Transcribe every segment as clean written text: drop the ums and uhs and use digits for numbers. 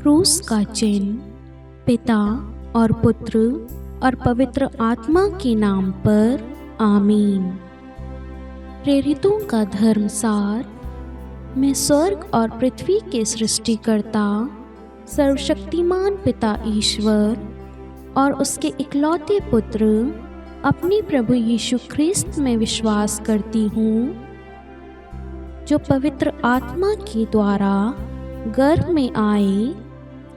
क्रूस का चिन्ह पिता और पुत्र और पवित्र आत्मा के नाम पर आमीन। प्रेरितों का धर्मसार। मैं स्वर्ग और पृथ्वी के सृष्टिकर्ता सर्वशक्तिमान पिता ईश्वर और उसके इकलौते पुत्र अपने प्रभु यीशु ख्रिस्त में विश्वास करती हूँ, जो पवित्र आत्मा के द्वारा गर्भ में आए,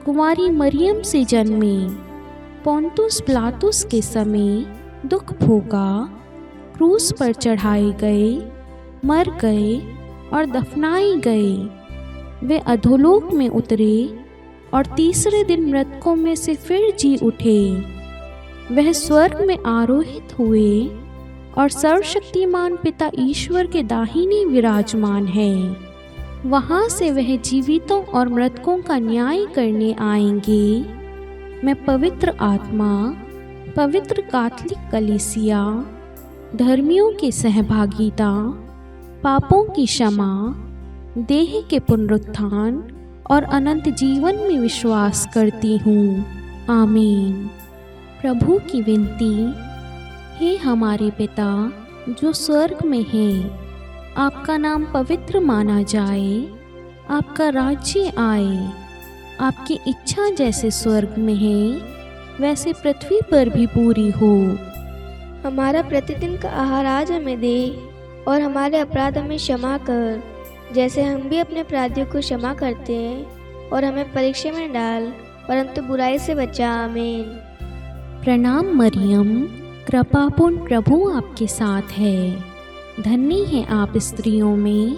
कुंवारी मरियम से जन्मे, पोंतुस पिलातुस के समय दुख भोगा, क्रूस पर चढ़ाए गए, मर गए और दफनाए गए। वे अधोलोक में उतरे और तीसरे दिन मृतकों में से फिर जी उठे। वह स्वर्ग में आरोहित हुए और सर्वशक्तिमान पिता ईश्वर के दाहिने विराजमान है। वहाँ से वह जीवितों और मृतकों का न्याय करने आएंगे। मैं पवित्र आत्मा, पवित्र कैथोलिक कलीसिया, धर्मियों की सहभागिता, पापों की क्षमा, देह के पुनरुत्थान और अनंत जीवन में विश्वास करती हूँ। आमीन। प्रभु की विनती। हे हमारे पिता जो स्वर्ग में है, आपका नाम पवित्र माना जाए, आपका राज्य आए, आपकी इच्छा जैसे स्वर्ग में है वैसे पृथ्वी पर भी पूरी हो। हमारा प्रतिदिन का आहार आज हमें दे और हमारे अपराध हमें क्षमा कर, जैसे हम भी अपने अपराधियों को क्षमा करते हैं, और हमें परीक्षा में डाल परंतु बुराई से बचा। आमीन। प्रणाम मरियम, कृपापूर्ण प्रभु आपके साथ है। धन्य है आप स्त्रियों में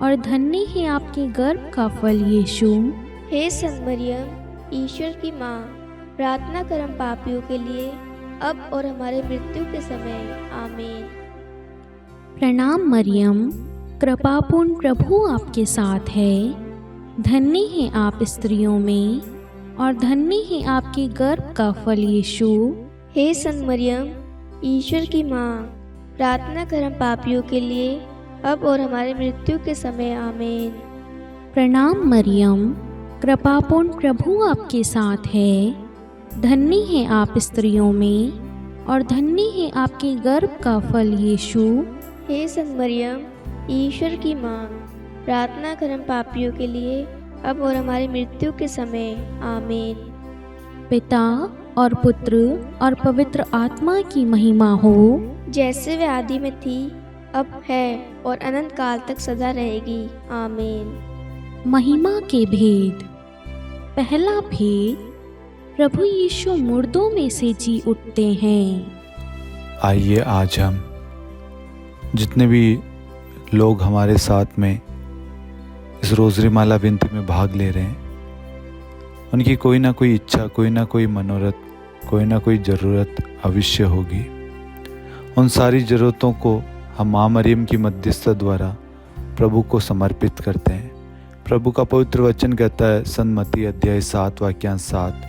और धन्य है आपके गर्भ का फल यीशु। हे संत मरियम, ईश्वर की माँ, प्रार्थना कर हम पापियों के लिए, अब और हमारे मृत्यु के समय। आमीन। प्रणाम मरियम, कृपापूर्ण प्रभु आपके साथ है। धन्य है आप स्त्रियों में और धन्य है आपके गर्भ का फल यीशु। हे संत मरियम, ईश्वर की माँ, प्रार्थना कर हम पापियों के लिए, अब और हमारे मृत्यु के समय। आमीन। प्रणाम मरियम, कृपापूर्ण प्रभु आपके साथ है। धन्य है आप स्त्रियों में और धन्य है आपके गर्भ का फल यीशु। हे संत मरियम, ईश्वर की माँ, प्रार्थना कर हम पापियों के लिए, अब और हमारी मृत्यु के समय। आमीन। पिता और पुत्र और पवित्र आत्मा की महिमा हो, जैसे वे आदि में थी, अब है और अनंत काल तक सदा रहेगी। आमीन। महिमा के भेद। पहला भेद, प्रभु यीशु मुर्दों में से जी उठते हैं। आइए आज हम जितने भी लोग हमारे साथ में इस रोज़री माला विनती में भाग ले रहे हैं, उनकी कोई ना कोई इच्छा, कोई ना कोई मनोरथ, कोई ना कोई ज़रूरत अवश्य होगी। उन सारी ज़रूरतों को हम माँ मरियम की मध्यस्थता द्वारा प्रभु को समर्पित करते हैं। प्रभु का पवित्र वचन कहता है, संत मत्ती अध्याय 7 वाक्यांश 7,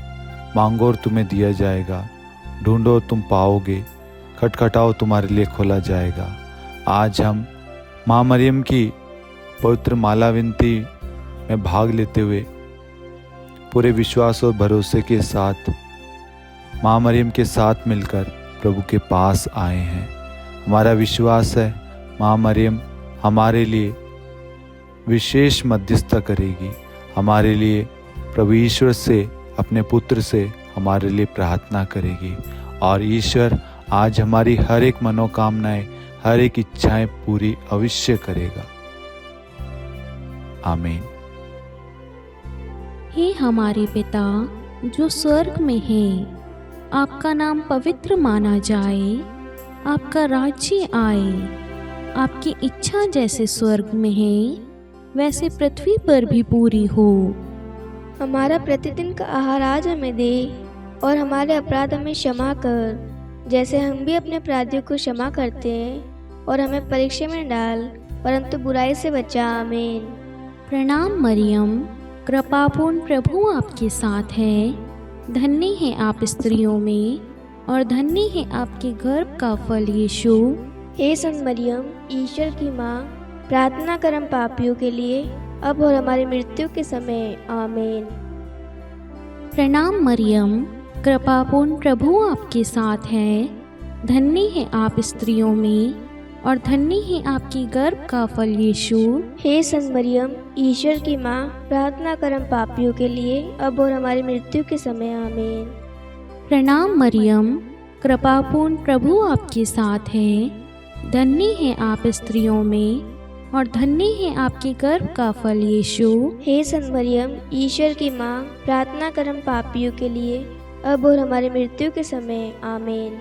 मांगो और तुम्हें दिया जाएगा, ढूंढो तुम पाओगे, खटखटाओ तुम्हारे लिए खोला जाएगा। आज हम माँ मरियम की पवित्र माला विनती में भाग लेते हुए पूरे विश्वास और भरोसे के साथ माँ मरियम के साथ मिलकर प्रभु के पास आए हैं। हमारा विश्वास है माँ मरियम हमारे लिए विशेष मध्यस्थता करेगी, हमारे लिए प्रभु ईश्वर से, अपने पुत्र से हमारे लिए प्रार्थना करेगी, और ईश्वर आज हमारी हर एक मनोकामनाएं, हर एक इच्छाएं पूरी अवश्य करेगा। आमीन। हे हमारे पिता जो स्वर्ग में है, आपका नाम पवित्र माना जाए, आपका राज्य आए, आपकी इच्छा जैसे स्वर्ग में है वैसे पृथ्वी पर भी पूरी हो। हमारा प्रतिदिन का आहार आज हमें दे और हमारे अपराध हमें क्षमा कर, जैसे हम भी अपने अपराधियों को क्षमा करते हैं, और हमें परीक्षा में डाल परंतु बुराई से बचा। आमीन। प्रणाम मरियम, कृपापूर्ण प्रभु आपके साथ है। धन्य है आप स्त्रियों में और धन्य है आपके गर्भ का फल यीशु। हे संत मरियम, ईश्वर की माँ, प्रार्थना कर हम पापियों के लिए, अब और हमारी मृत्यु के समय। आमीन। प्रणाम मरियम, कृपापूर्ण प्रभु आपके साथ है। धन्य है आप स्त्रियों में और धन्य है आपकी गर्भ का फल यीशु। हे संत मरियम, ईश्वर की माँ, प्रार्थना कर हम पापियों के लिए अब और हमारी मृत्यु के समय। आमीन। प्रणाम मरियम, कृपापूर्ण प्रभु आपके साथ है। धन्य है आप स्त्रियों में और धन्य है आपके गर्भ का फल यीशु। हे संत मरियम, ईश्वर की माँ, प्रार्थना कर हम पापियों के लिए अब और हमारी मृत्यु के समय। आमीन।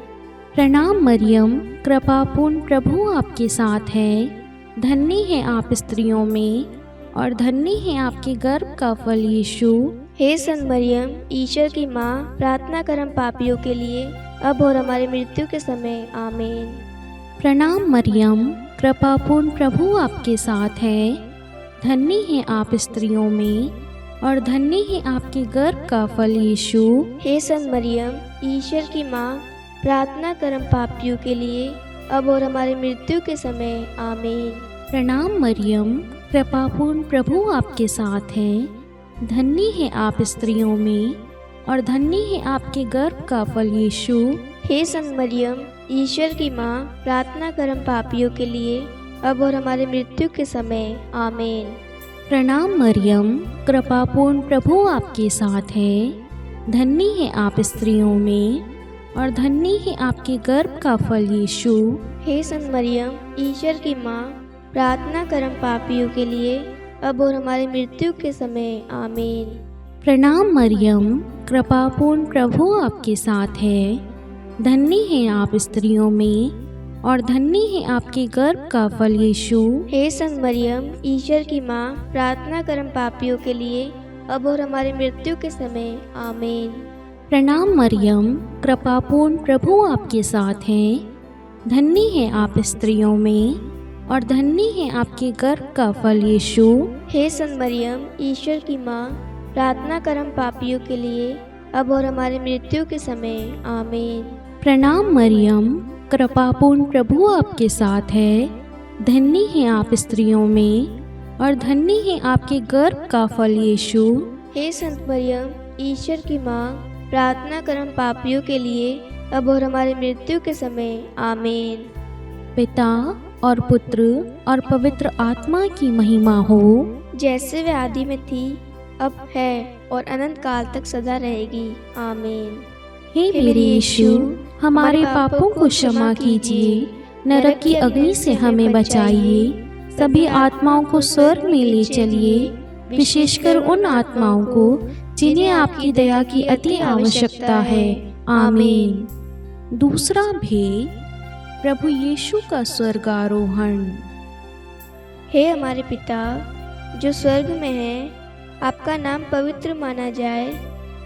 प्रणाम मरियम, कृपापूर्ण प्रभु आपके साथ है। धन्य है आप स्त्रियों में और धन्य है आपके गर्भ का फल यीशु। हे संत मरियम, ईश्वर की माँ, प्रार्थना कर हम पापियों के लिए अब और हमारी मृत्यु के समय। आमीन। प्रणाम मरियम, कृपापूर्ण प्रभु आपके साथ है। धन्य है आप स्त्रियों में और धन्य है आपके गर्भ का फल यीशु। हे संत मरियम, ईश्वर की माँ, प्रार्थना कर हम पापियों के लिए अब और हमारी मृत्यु के समय। आमीन। प्रणाम मरियम, कृपापूर्ण प्रभु आपके साथ है। धन्य है आप स्त्रियों में और धन्य है आपके गर्भ का फल यीशु। हे संत मरियम, ईश्वर की माँ, प्रार्थना कर हम पापियों के लिए अब और हमारी मृत्यु के समय। आमीन। प्रणाम मरियम, कृपापूर्ण प्रभु आपके साथ है। धन्य है आप स्त्रियों में और धन्य है आपके गर्भ का फल यीशु। हे संत मरियम, ईश्वर की माँ, प्रार्थना कर हम पापियों के लिए अब और हमारी मृत्यु के समय। आमीन। प्रणाम मरियम, कृपापूर्ण प्रभु आपके साथ है। धन्य है आप स्त्रियों में और धन्य है आपके गर्भ का फल यीशु। हे संत मरियम, ईश्वर की माँ, प्रार्थना कर हम पापियों के लिए अब और हमारी मृत्यु के समय। आमीन। प्रणाम मरियम, कृपापूर्ण प्रभु आपके साथ है। धन्य है आप स्त्रियों में और धन्य है आपके गर्भ का फल यीशु। हे संत मरियम, ईश्वर की माँ, प्रार्थना कर हम पापियों के लिए अब और हमारी मृत्यु के समय। आमीन। प्रणाम मरियम, कृपापूर्ण प्रभु आपके साथ है। धन्य है आप स्त्रियों में और धन्य है आपके गर्भ का फल यीशु। हे संत मरियम, ईश्वर की माँ, प्रार्थना कर हम पापियों के लिए अब और हमारी मृत्यु के समय। आमीन। पिता और पुत्र और पवित्र आत्मा की महिमा हो, जैसे वे आदि में थी, अब है और अनंत काल तक सदा रहेगी। आमीन। हे मेरे यीशु, हमारे पापों को क्षमा कीजिए, नरक की अग्नि से हमें बचाइए, सभी आत्माओं को स्वर्ग में ले चलिए, विशेषकर उन आत्माओं को जिन्हें आपकी दया की अति आवश्यकता है। आमीन। दूसरा भेद, प्रभु यीशु का स्वर्गारोहण। हे हमारे पिता जो स्वर्ग में है, आपका नाम पवित्र माना जाए,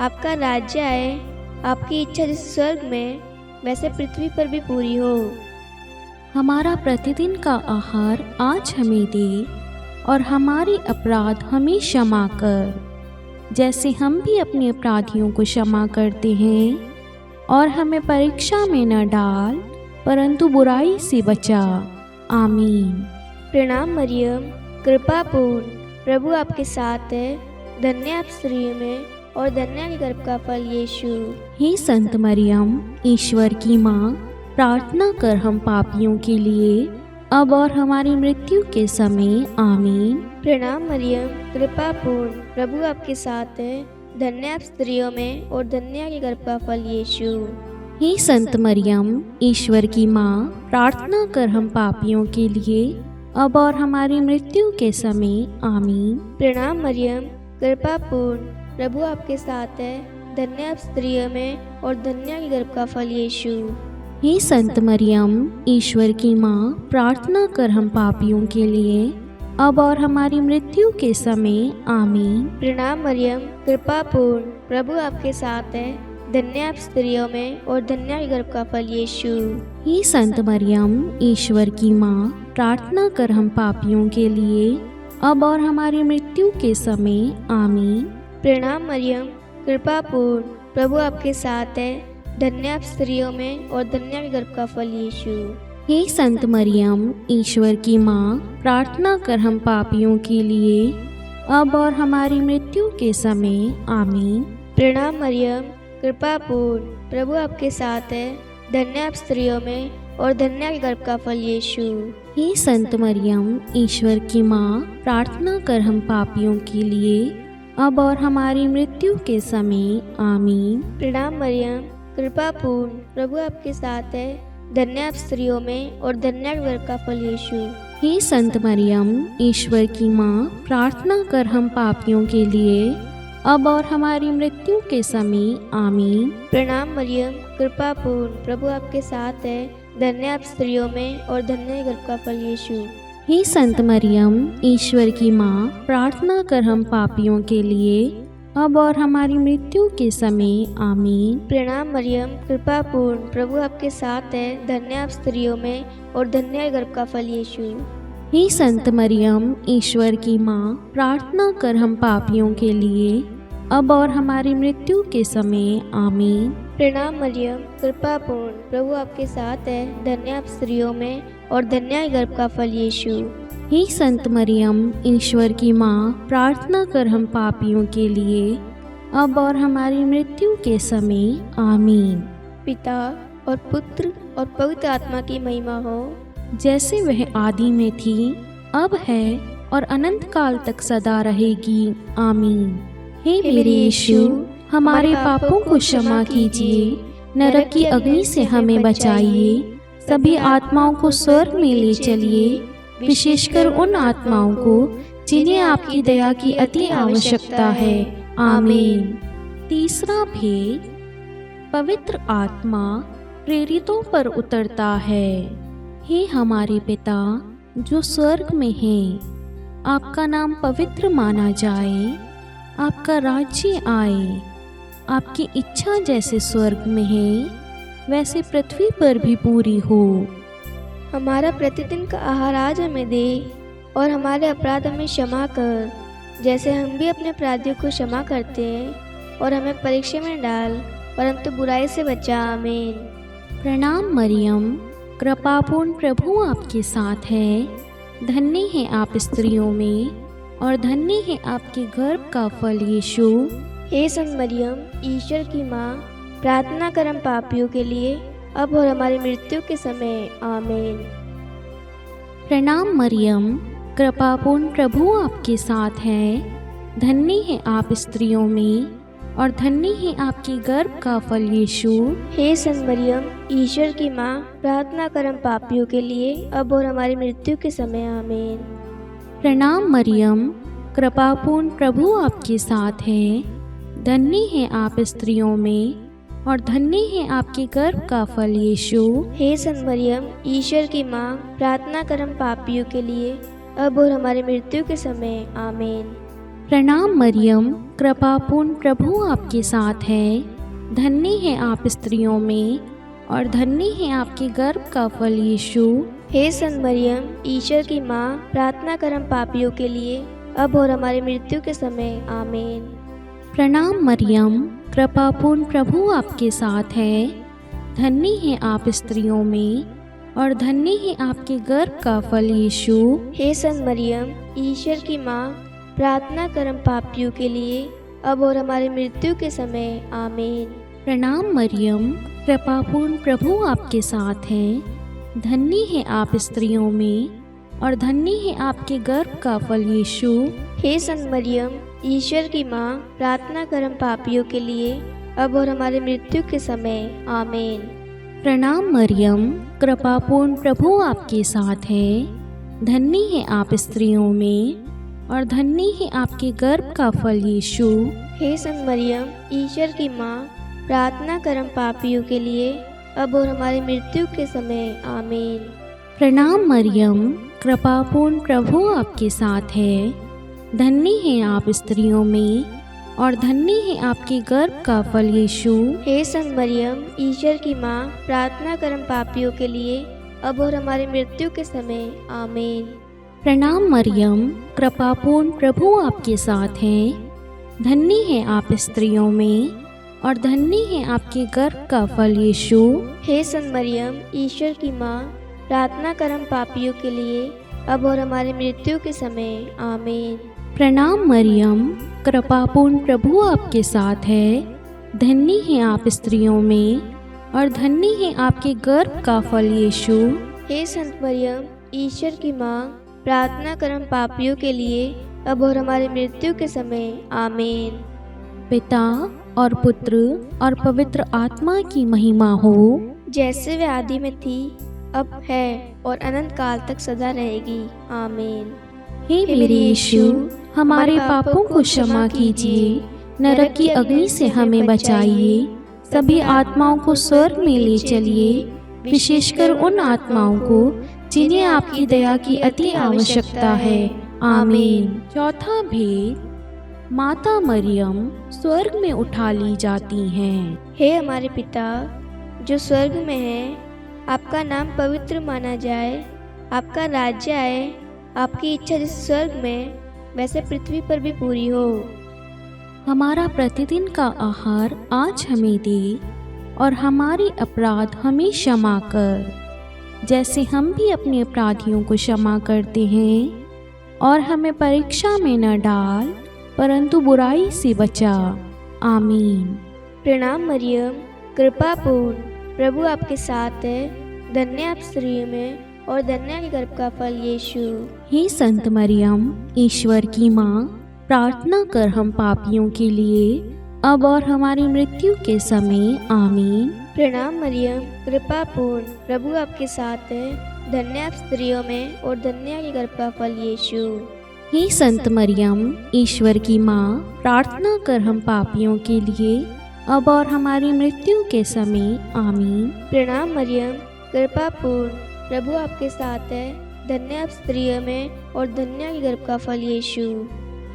आपका राज्य आए, आपकी इच्छा जैसे स्वर्ग में वैसे पृथ्वी पर भी पूरी हो। हमारा प्रतिदिन का आहार आज हमें दे और हमारे अपराध हमें क्षमा कर, जैसे हम भी अपने अपराधियों को क्षमा करते हैं, और हमें परीक्षा में न डाल परंतु बुराई से बचा। आमीन। प्रणाम मरियम, कृपापूर्ण प्रभु आपके साथ है। धन्य आप स्त्रियों में और धन्य के गर्भ का फल यीशु। हे संत मरियम, ईश्वर की माँ, प्रार्थना कर हम पापियों के लिए अब और हमारी मृत्यु के समय। आमीन। प्रणाम मरियम, कृपापूर्ण प्रभु आपके साथ है। धन्य आप स्त्रियों में और धन्य के गर्भ का फल यीशु। हे संत मरियम, ईश्वर की माँ, प्रार्थना कर हम पापियों के लिए अब और हमारी मृत्यु के समय। आमीन। प्रणाम मरियम, कृपापूर्ण प्रभु आपके साथ है। धन्य आप स्त्रियों में और धन्य के गर्भ का फल यीशु। हे संत मरियम, ईश्वर की माँ, प्रार्थना कर हम पापियों के लिए अब और हमारी मृत्यु के समय। आमीन। प्रणाम मरियम, कृपापूर्ण प्रभु आपके साथ है। धन्य आप स्त्रियों में और धन्य के गर्भ का फल यीशु। हे संत मरियम, ईश्वर की माँ, प्रार्थना कर हम पापियों के लिए अब और हमारी मृत्यु के समय। आमीन। प्रणाम मरियम, कृपापूर्ण प्रभु आपके साथ है। धन्य आप स्त्रियों में और धन्य के गर्भ का फल यीशु। हे संत मरियम, ईश्वर की माँ, प्रार्थना कर हम पापियों के लिए अब और हमारी मृत्यु के समय। आमीन। प्रणाम मरियम, कृपा पूर्ण, प्रभु आपके साथ है। धन्य आप स्त्रियों में और धन्य आपके गर्भ का फल यीशु। हे संत मरियम, ईश्वर की माँ, प्रार्थना कर हम पापियों के लिए अब और हमारी मृत्यु के समय। आमीन। प्रणाम मरियम, कृपा पूर्ण, प्रभु आपके साथ है। धन्य आप स्त्रियों में और धन्य आपके गर्भ का फल यीशु। हे संत मरियम, ईश्वर की माँ, प्रार्थना कर हम पापियों के लिए अब और हमारी मृत्यु के समय। आमीन। प्रणाम मरियम, कृपा पूर्ण, प्रभु आपके साथ है। धन्य आप स्त्रियों में और धन्य आपके गर्भ का फल यीशु। हे संत मरियम, ईश्वर की माँ, प्रार्थना कर हम पापियों के लिए अब और हमारी मृत्यु के समय। आमीन। प्रणाम मरियम, कृपा पूर्ण, प्रभु आपके साथ है। धन्य आप स्त्रियों में और धन्य आपके गर्भ का फल यीशु। हे संत मरियम, ईश्वर की माँ, प्रार्थना कर हम पापियों के लिए अब और हमारी मृत्यु के समय। आमीन। प्रणाम मरियम, कृपा पूर्ण, प्रभु आपके साथ है। धन्य आप स्त्रियों में और धन्य आपके गर्भ का फल यीशु। हे संत मरियम, ईश्वर की माँ, प्रार्थना कर हम पापियों के लिए अब और हमारी मृत्यु के समय। आमीन। पिता और पुत्र और पवित्र आत्मा की महिमा हो, जैसे वह आदि में थी, अब है और अनंत काल तक सदा रहेगी। आमीन। हे मेरे यीशु, हमारे पापों को क्षमा कीजिए, नरक की अग्नि से हमें बचाइए, सभी आत्माओं को स्वर्ग में ले चलिए, विशेषकर उन आत्माओं को जिन्हें आपकी दया की अति आवश्यकता है। आमीन। तीसरा भेद, पवित्र आत्मा प्रेरितों पर उतरता है। हे हमारे पिता जो स्वर्ग में हैं, आपका नाम पवित्र माना जाए, आपका राज्य आए, आपकी इच्छा जैसे स्वर्ग में है वैसे पृथ्वी पर भी पूरी हो। हमारा प्रतिदिन का आहार आज हमें दे और हमारे अपराध हमें क्षमा कर, जैसे हम भी अपने अपराधियों को क्षमा करते हैं, और हमें परीक्षा में डाल परंतु बुराई से बचा। आमीन। प्रणाम मरियम, कृपापूर्ण, प्रभु आपके साथ है। धन्य है आप स्त्रियों में और धन्य है आपके गर्भ का फल यीशु। हे संत मरियम, ईश्वर की माँ, प्रार्थना कर हम पापियों के लिए अब और हमारी मृत्यु के समय। आमीन। प्रणाम मरियम, कृपापूर्ण, प्रभु आपके साथ है। धन्य है आप स्त्रियों में और धन्य है आपके गर्भ का फल यीशु। हे संत मरियम, ईश्वर की माँ, प्रार्थना कर हम पापियों के लिए अब और हमारी मृत्यु के समय। आमीन। प्रणाम मरियम, कृपापूर्ण, प्रभु आपके साथ है। धन्य है आप स्त्रियों में और धन्य है आपके गर्भ का फल यीशु। हे संत मरियम, ईश्वर की माँ, प्रार्थना कर हम पापियों के लिए अब और हमारी मृत्यु के समय। आमीन। प्रणाम मरियम, कृपापूर्ण, प्रभु आपके साथ है। धन्य है आप स्त्रियों में और धन्य है आपके गर्भ का फल यीशु। हे संत मरियम, ईश्वर की माँ, प्रार्थना कर हम पापियों के लिए अब और हमारी मृत्यु के समय। आमीन। प्रणाम मरियम, कृपापूर्ण, प्रभु आपके साथ है। धन्य है आप स्त्रियों में और धन्य है आपके गर्भ का फल यीशु। हे संत मरियम, ईश्वर की माँ, प्रार्थना कर हम पापियों के लिए अब और हमारी मृत्यु के समय। आमीन। प्रणाम मरियम, कृपापूर्ण, प्रभु आपके साथ है। धन्य है आप स्त्रियों में और धन्य है आपके गर्भ का फल यीशु। हे संत मरियम, ईश्वर की माँ, प्रार्थना कर हम पापियों के लिए अब और हमारी मृत्यु के समय। आमीन। प्रणाम मरियम, कृपापूर्ण, प्रभु आपके साथ है। धन्य है आप स्त्रियों में और धन्य है आपके गर्भ का फल यीशु। हे संत मरियम, ईश्वर की माँ, प्रार्थना कर हम पापियों के लिए अब और हमारी मृत्यु के समय। आमीन। प्रणाम मरियम, कृपापूर्ण, प्रभु आपके साथ है। धन्य है आप स्त्रियों में और धन्य है आपके गर्भ का फल यीशु। हे संत मरियम, ईश्वर की माँ, प्रार्थना कर हम पापियों के लिए अब और हमारी मृत्यु के समय। आमीन। प्रणाम मरियम, कृपापूर्ण, प्रभु आपके साथ है। धन्य है आप स्त्रियों में और धन्य है आपके गर्भ का फल यीशु। हे संत मरियम, ईश्वर की माँ, प्रार्थना कर हम पापियों के लिए अब और हमारी मृत्यु के समय। आमीन। प्रणाम मरियम, कृपापूर्ण प्रभु आपके साथ है। धन्य हैं आप स्त्रियों में और धन्य है आपके गर्भ का फल यीशु। हे संत मरियम, ईश्वर की माँ, प्रार्थना कर हम पापियों के लिए अब और हमारी मृत्यु के समय। आमीन। पिता और पुत्र और पवित्र आत्मा की महिमा हो, जैसे वे आदि में थी, अब है और अनंत काल तक सदा रहेगी। आमीन। हे मेरे यीशु, हमारे पापों को क्षमा कीजिए, नरक की अग्नि से हमें बचाइए, सभी आत्माओं को स्वर्ग में ले चलिए, विशेषकर उन आत्माओं को जिन्हें आपकी दया की अति आवश्यकता है। आमीन। चौथा भेद, माता मरियम स्वर्ग में उठा ली जाती हैं। हे हमारे पिता जो स्वर्ग में है, आपका नाम पवित्र माना जाए, आपका राज्य आए, आपकी इच्छा जैसे स्वर्ग में वैसे पृथ्वी पर भी पूरी हो। हमारा प्रतिदिन का आहार आज हमें दे और हमारे अपराध हमें क्षमा कर, जैसे हम भी अपने अपराधियों को क्षमा करते हैं, और हमें परीक्षा में न डाल परंतु बुराई से बचा। आमीन। प्रणाम मरियम, कृपा पूर्ण, प्रभु आपके साथ है। धन्य आप स्त्रियों में और धन्य के गर्भ का फल यीशु। हे संत मरियम, ईश्वर की माँ, प्रार्थना कर हम पापियों के लिए अब और हमारी मृत्यु के समय। आमीन। प्रणाम मरियम, कृपा पूर्ण, प्रभु आपके साथ है। धन्य आप स्त्रियों में और धन्य के गर्भ का फल यीशु। हे संत मरियम, ईश्वर की माँ, प्रार्थना कर हम पापियों के लिए अब और हमारी मृत्यु के समय। आमीन। प्रणाम मरियम, कृपा पूर्ण, प्रभु आपके साथ है। धन्य आप स्त्रियों में और धन्य के गर्भ का फल यीशु।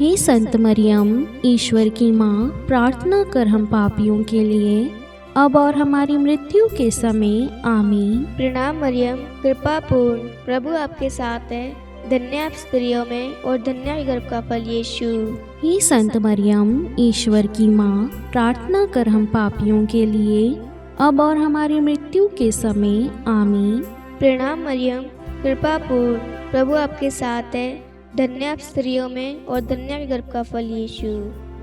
हे संत मरियम, ईश्वर की माँ, प्रार्थना कर हम पापियों के लिए अब और हमारी मृत्यु के समय। आमीन। प्रणाम मरियम, कृपा पूर्ण, प्रभु आपके साथ है। धन्य आप स्त्रियों में और धन्य के गर्भ का फल यीशु। हे संत मरियम, ईश्वर की माँ, प्रार्थना कर हम पापियों के लिए अब और हमारी मृत्यु के समय। आमीन। प्रणाम मरियम, कृपा पूर्ण, प्रभु आपके साथ है। धन्य आप स्त्रियों में और धन्य के गर्भ का फल यीशु।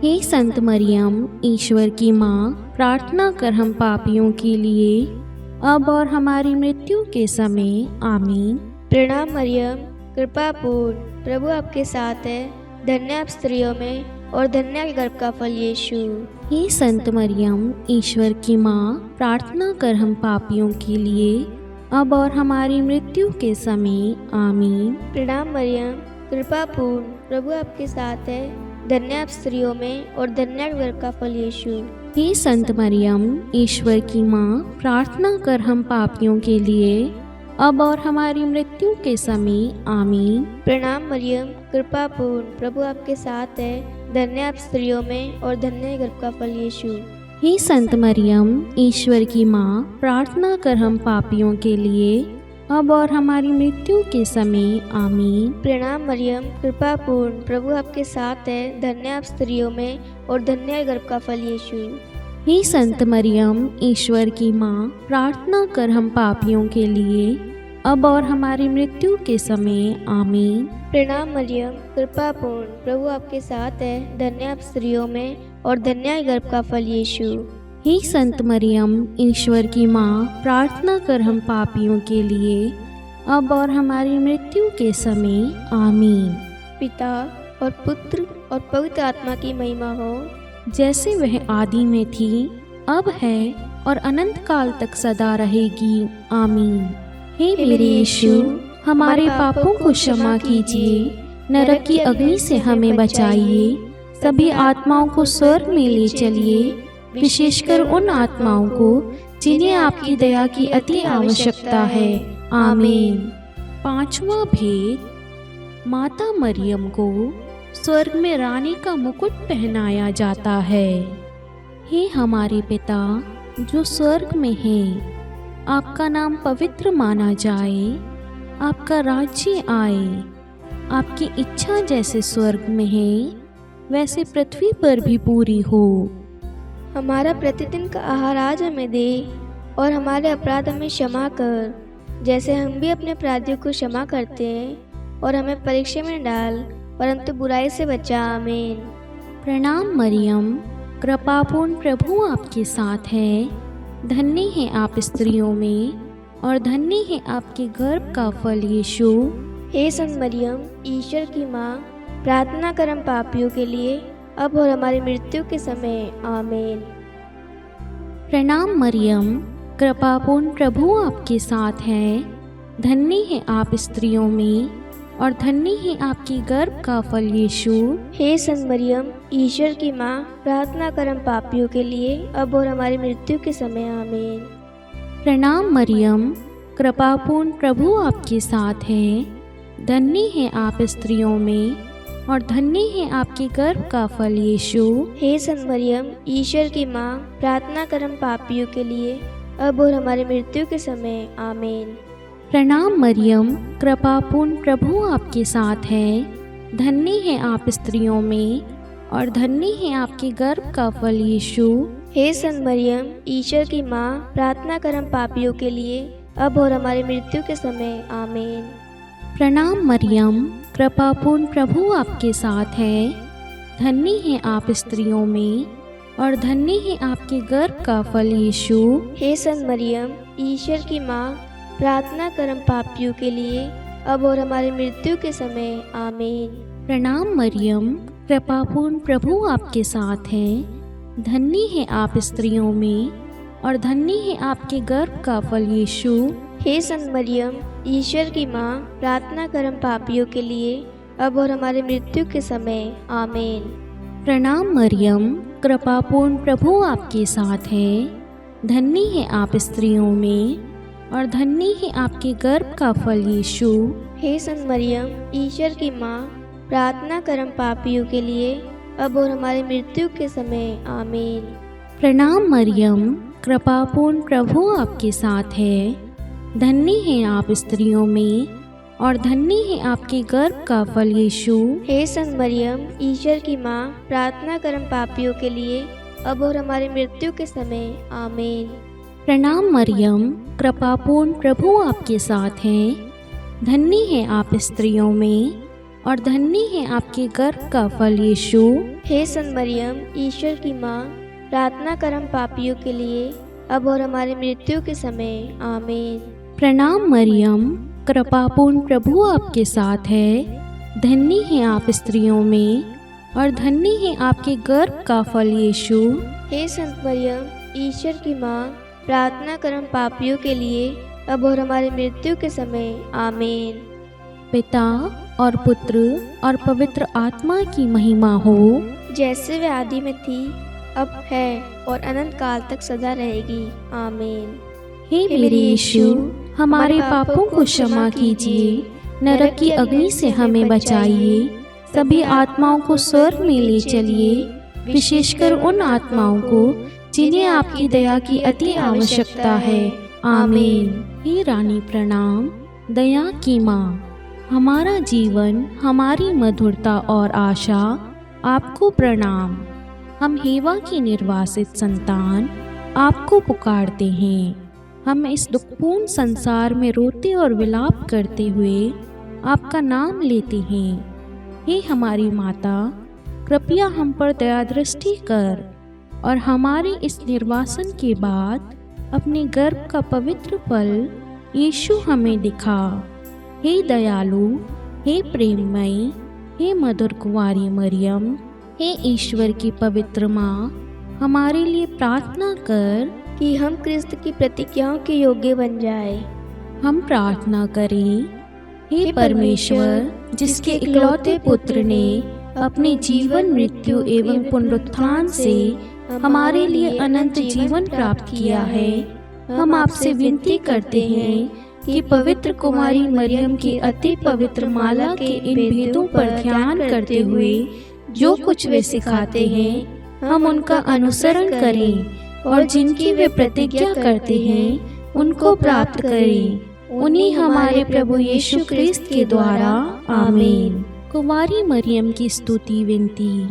हे संत मरियम, ईश्वर की माँ, प्रार्थना कर हम पापियों के लिए अब और हमारी मृत्यु के समय। आमीन। प्रणाम मरियम, कृपा पूर्ण, प्रभु आपके साथ है। धन्य आप स्त्रियों में और धन्य के गर्भ का फल यीशु। हे संत मरियम, ईश्वर की माँ, प्रार्थना कर हम पापियों के लिए अब और हमारी मृत्यु के समय। आमीन। प्रणाम मरियम, कृपा पूर्ण, प्रभु आपके साथ है। धन्य आप स्त्रियों में और धन्य के गर्भ का फल यीशु। हे संत मरियम, ईश्वर की माँ, प्रार्थना कर हम पापियों के लिए अब और हमारी मृत्यु के समय। आमीन। प्रणाम मरियम, कृपा पूर्ण, प्रभु आपके साथ है। धन्य आप स्त्रियों में और धन्य के गर्भ का फल यीशु। हे संत मरियम, ईश्वर की माँ, प्रार्थना कर हम पापियों के लिए अब और हमारी मृत्यु के समय। आमीन। प्रणाम मरियम, कृपा पूर्ण, प्रभु आपके साथ है। धन्य आप स्त्रियों में और धन्य के गर्भ का फल यीशु। हे संत मरियम, ईश्वर की माँ, प्रार्थना कर हम पापियों के लिए अब और हमारी मृत्यु के समय। आमीन। प्रणाम मरियम, कृपा पूर्ण, प्रभु आपके साथ है। धन्य आप स्त्रियों में और धन्य के गर्भ का फल यीशु। हे संत मरियम, ईश्वर की माँ, प्रार्थना कर हम पापियों के लिए अब और हमारी मृत्यु के समय। आमीन। पिता और पुत्र और पवित्र आत्मा की महिमा हो, जैसे वह आदि में थी, अब है और अनंत काल तक सदा रहेगी। आमीन। हे मेरे यीशु, हमारे पापों को क्षमा कीजिए, नरक की अग्नि से हमें बचाइए, सभी आत्माओं को स्वर्ग में ले चलिए, विशेषकर उन आत्माओं को जिन्हें आपकी दया की अति आवश्यकता है। आमीन। पांचवा भेद, माता मरियम को स्वर्ग में रानी का मुकुट पहनाया जाता है। हे हमारे पिता जो स्वर्ग में है, आपका नाम पवित्र माना जाए, आपका राज्य आए, आपकी इच्छा जैसे स्वर्ग में है वैसे पृथ्वी पर भी पूरी हो। हमारा प्रतिदिन का आहार आज हमें दे और हमारे अपराध हमें क्षमा कर, जैसे हम भी अपने अपराधियों को क्षमा करते हैं, और हमें परीक्षा में डाल परंतु बुराई से बचा। आमीन। प्रणाम मरियम, कृपापूर्ण प्रभु आपके साथ है। धन्य है आप स्त्रियों में और धन्य है आपके गर्भ का फल यीशु। हे संत मरियम, ईश्वर की माँ, प्रार्थना कर हम पापियों के लिए, अब और हमारी मृत्यु के समय। आमीन। प्रणाम मरियम, कृपापूर्ण प्रभु आपके साथ है। धन्य है आप स्त्रियों में और धन्य है आपकी गर्भ का फल यीशु। हे संत मरियम, ईश्वर की माँ, प्रार्थना कर हम पापियों के लिए, अब और हमारी मृत्यु के समय। आमीन। प्रणाम मरियम, कृपापूर्ण प्रभु आपके साथ है। धन्य है आप स्त्रियों में और धन्य है आपके गर्भ का फल यीशु। हे संत मरियम, ईश्वर की माँ, प्रार्थना कर हम पापियों के लिए, अब और हमारी मृत्यु के समय। आमीन। प्रणाम मरियम, कृपापूर्ण प्रभु आपके साथ है। धन्य है आप स्त्रियों में और धन्य है आपके गर्भ का फल यीशु। हे संत मरियम, ईश्वर की माँ, प्रार्थना कर हम पापियों के लिए, अब और हमारी मृत्यु के समय। आमीन। प्रणाम मरियम, कृपापूर्ण प्रभु आपके साथ है। धन्य है आप स्त्रियों में और धन्य है आपके गर्भ का फल यीशु। हे संत मरियम, ईश्वर की माँ, प्रार्थना कर हम पापियों के लिए, अब और हमारी मृत्यु के समय। आमीन। प्रणाम मरियम, कृपापूर्ण प्रभु आपके साथ है। धन्य है आप स्त्रियों में और धन्य है आपके गर्भ का फल यीशु। हे संत मरियम, ईश्वर की माँ, प्रार्थना कर हम पापियों के लिए, अब और हमारी मृत्यु के समय। आमीन। प्रणाम मरियम, कृपापूर्ण प्रभु आपके साथ है। धन्य है आप स्त्रियों में और धन्य है आपके गर्भ का फल यीशु। हे संत मरियम, ईश्वर की माँ, प्रार्थना कर हम पापियों के लिए, अब और हमारी मृत्यु के समय। आमीन। प्रणाम मरियम, कृपापूर्ण प्रभु आपके साथ है। धन्य है आप स्त्रियों में और धन्य है आपके गर्भ का फल यीशु। हे संत मरियम, ईश्वर की माँ, प्रार्थना कर हम पापियों के लिए, अब और हमारी मृत्यु के समय। आमीन। प्रणाम मरियम, कृपापूर्ण प्रभु आपके साथ हैं। धन्य है आप स्त्रियों में और धन्य है आपके गर्भ का फल यीशु। हे संत मरियम, ईश्वर की माँ, प्रार्थना कर हम पापियों के लिए, अब और हमारी मृत्यु के समय। आमीन। प्रणाम मरियम, कृपापूर्ण प्रभु आपके साथ है। धन्य है आप स्त्रियों में और धन्य है आपके गर्भ का फल यीशु। हे संत मरियम, ईश्वर की माँ, प्रार्थना कर हम पापियों के लिए, अब और हमारी मृत्यु के समय। आमीन। पिता और पुत्र और पवित्र आत्मा की महिमा हो, जैसे वे आदि में थी, अब है और अनंत काल तक सदा रहेगी। आमीन। हे मेरे यीशु, हमारे पापों को क्षमा कीजिए, नरक की अग्नि से हमें बचाइए, सभी आत्माओं को स्वर्ग में ले चलिए, विशेषकर उन आत्माओं को जिन्हें आपकी दया की अति आवश्यकता है। आमीन। हे रानी प्रणाम, दया की माँ, हमारा जीवन, हमारी मधुरता और आशा, आपको प्रणाम। हम हेवा की निर्वासित संतान आपको पुकारते हैं। हम इस दुखपूर्ण संसार में रोते और विलाप करते हुए आपका नाम लेते हैं। हे हमारी माता, कृपया हम पर दया दृष्टि कर और हमारे इस निर्वासन के बाद अपने गर्भ का पवित्र फल यीशु हमें दिखा। हे दयालु, हे प्रेममयी, हे मधुर कुंवारी मरियम, हे ईश्वर की पवित्र माँ, हमारे लिए प्रार्थना कर कि हम क्रिस्त की प्रतिज्ञाओं के योग्य बन जाए। हम प्रार्थना करें। हे परमेश्वर, जिसके इकलौते पुत्र ने अपने जीवन, मृत्यु एवं पुनरुत्थान से हमारे लिए अनंत जीवन प्राप्त किया है, हम आपसे विनती करते हैं कि पवित्र कुमारी मरियम की अति पवित्र माला के इन भेदों पर ध्यान करते हुए जो कुछ वे सिखाते हैं, हम उनका अनुसरण करें और जिनकी वे प्रतिज्ञा करते हैं उनको प्राप्त करें। उन्हीं हमारे प्रभु यीशु क्रिस्त के द्वारा। आमीन। कुमारी मरियम की स्तुति विनती।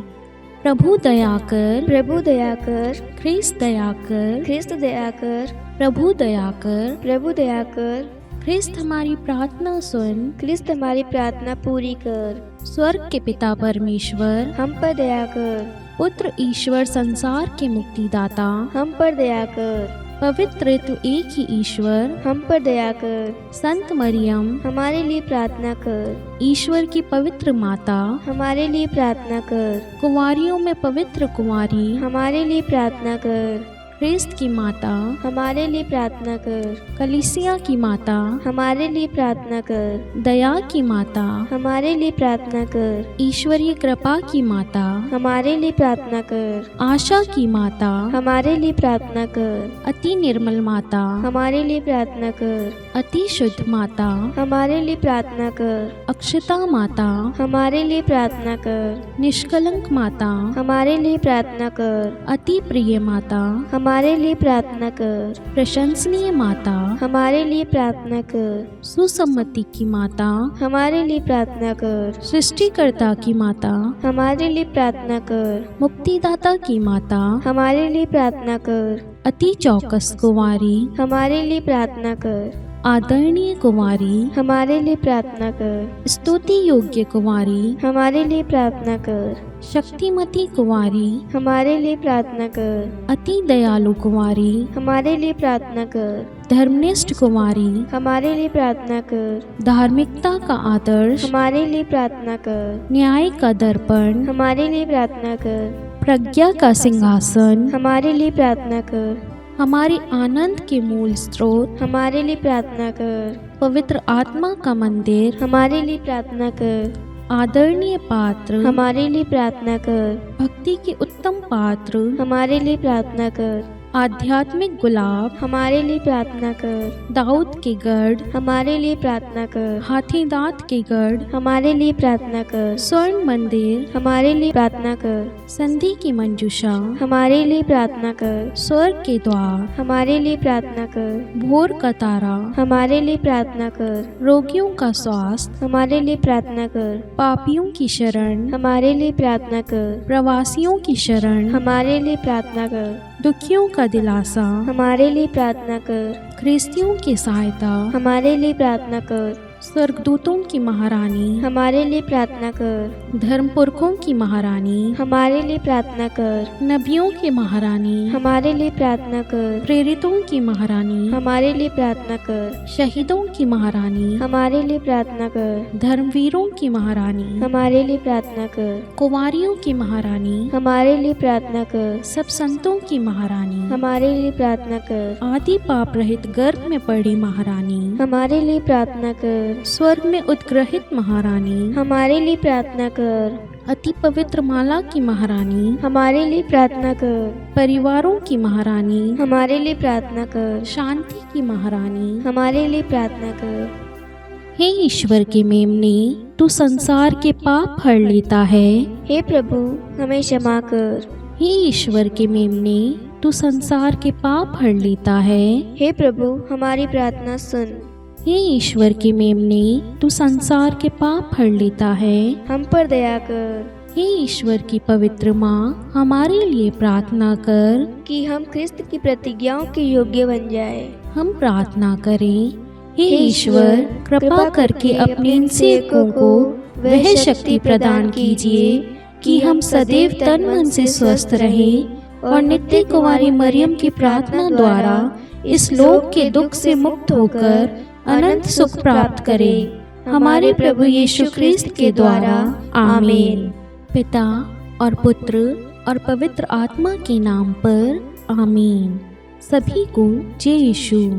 प्रभु दया कर, प्रभु दया कर, ख्रिस्त दया कर, ख्रिस्त दया कर, प्रभु दया कर, प्रभु दया कर, ख्रिस्त हमारी प्रार्थना सुन। क्रिस्त हमारी प्रार्थना पूरी कर। स्वर्ग के पिता परमेश्वर, हम पर दया कर। पुत्र ईश्वर संसार के मुक्तिदाता, हम पर दया कर। पवित्र तू एक ही ईश्वर, हम पर दया कर। संत मरियम, हमारे लिए प्रार्थना कर। ईश्वर की पवित्र माता, हमारे लिए प्रार्थना कर। कुंवारियों में पवित्र कुंवारी, हमारे लिए प्रार्थना कर। ख्रिस्त की माता, हमारे लिए प्रार्थना कर। कलीसिया की माता, हमारे लिए प्रार्थना कर। दया की माता, हमारे लिए प्रार्थना कर। ईश्वरीय कृपा की माता, हमारे लिए प्रार्थना कर। आशा की माता, हमारे लिए प्रार्थना कर। अति निर्मल माता, हमारे लिए प्रार्थना कर। अति शुद्ध माता, हमारे लिए प्रार्थना कर। अक्षता माता, हमारे लिए प्रार्थना कर। निष्कलंक माता, हमारे लिए प्रार्थना कर। अति प्रिय माता, हमारे लिए प्रार्थना कर। प्रशंसनीय माता, हमारे लिए प्रार्थना कर। सुसम्मति की माता, हमारे लिए प्रार्थना कर। सृष्टिकर्ता की माता, हमारे लिए प्रार्थना कर। मुक्तिदाता की माता, हमारे लिए प्रार्थना कर। अति चौकस कुंवारी, हमारे लिए प्रार्थना कर। आदरणीय कुंवारी, हमारे लिए प्रार्थना कर। स्तुति योग्य कुंवारी, हमारे लिए प्रार्थना कर। शक्तिमती कुंवारी, हमारे लिए प्रार्थना कर। अति दयालु कुंवारी, हमारे लिए प्रार्थना कर। धर्मनिष्ठ कुंवारी, हमारे लिए प्रार्थना कर। धार्मिकता का आदर्श, हमारे लिए प्रार्थना कर। न्याय का दर्पण, हमारे लिए प्रार्थना कर। प्रज्ञा का सिंहासन, हमारे लिए प्रार्थना कर। हमारे आनंद के मूल स्रोत, हमारे लिए प्रार्थना कर। पवित्र आत्मा का मंदिर, हमारे लिए प्रार्थना कर। आदरणीय पात्र, हमारे लिए प्रार्थना कर। भक्ति के उत्तम पात्र, हमारे लिए प्रार्थना कर। आध्यात्मिक गुलाब, हमारे लिए प्रार्थना कर। दाऊद के गढ़, हमारे लिए प्रार्थना कर। हाथी दांत के गढ़, हमारे लिए प्रार्थना कर। स्वर्ण मंदिर, हमारे लिए प्रार्थना कर। संधि की मंजूषा, हमारे लिए प्रार्थना कर। स्वर्ग के द्वार, हमारे लिए प्रार्थना कर। भोर का तारा, हमारे लिए प्रार्थना कर। रोगियों का स्वास्थ्य, हमारे लिए प्रार्थना कर। पापियों की शरण, हमारे लिए प्रार्थना कर। प्रवासियों की शरण, हमारे लिए प्रार्थना कर। दुखियों का दिलासा, हमारे लिए प्रार्थना कर। ख्रिस्तियों की सहायता, हमारे लिए प्रार्थना कर। स्वर्गदूतों की महारानी, हमारे लिए प्रार्थना कर। धर्म पुरखों की महारानी, हमारे लिए प्रार्थना कर। नबियों की महारानी, हमारे लिए प्रार्थना कर। प्रेरितों की महारानी, हमारे लिए प्रार्थना कर। शहीदों की महारानी, हमारे लिए प्रार्थना कर। धर्मवीरों की महारानी, हमारे लिए प्रार्थना कर। कुंवारियों की महारानी, हमारे लिए प्रार्थना कर। सब संतों की महारानी, हमारे लिए प्रार्थना कर। आदि पाप रहित गर्भ में पड़ी महारानी, हमारे लिए प्रार्थना कर। स्वर्ग में उत्ग्रहित महारानी, हमारे लिए प्रार्थना कर। अति पवित्र माला की महारानी, हमारे लिए प्रार्थना कर। परिवारों की महारानी, हमारे लिए प्रार्थना कर। शांति की महारानी, हमारे लिए प्रार्थना कर। हे ईश्वर के मेमने, तू संसार के पाप हर लेता है। हे प्रभु, हमें क्षमा कर। हे ईश्वर के मेमने, तू संसार के पाप हर लेता है। हे प्रभु, हमारी प्रार्थना सुन। हे ईश्वर के मेमने, तू संसार के पाप हर लेता है। हम पर दया कर। हे ईश्वर की पवित्र माँ, हमारे लिए प्रार्थना कर कि हम क्रिस्त की प्रतिज्ञाओं के योग्य बन जाए। हम प्रार्थना करें। हे ईश्वर, कृपा करके अपने इन सेवकों को वह शक्ति प्रदान कीजिए कि हम सदैव तन मन से स्वस्थ रहें और नित्य कुंवारी मरियम की प्रार्थना द्वारा इस लोक के दुख से मुक्त होकर अनंत सुख प्राप्त करें। हमारे प्रभु यीशु ख्रिस्त के द्वारा, आमीन। पिता और पुत्र और पवित्र आत्मा के नाम पर, आमीन। सभी को जय यीशु।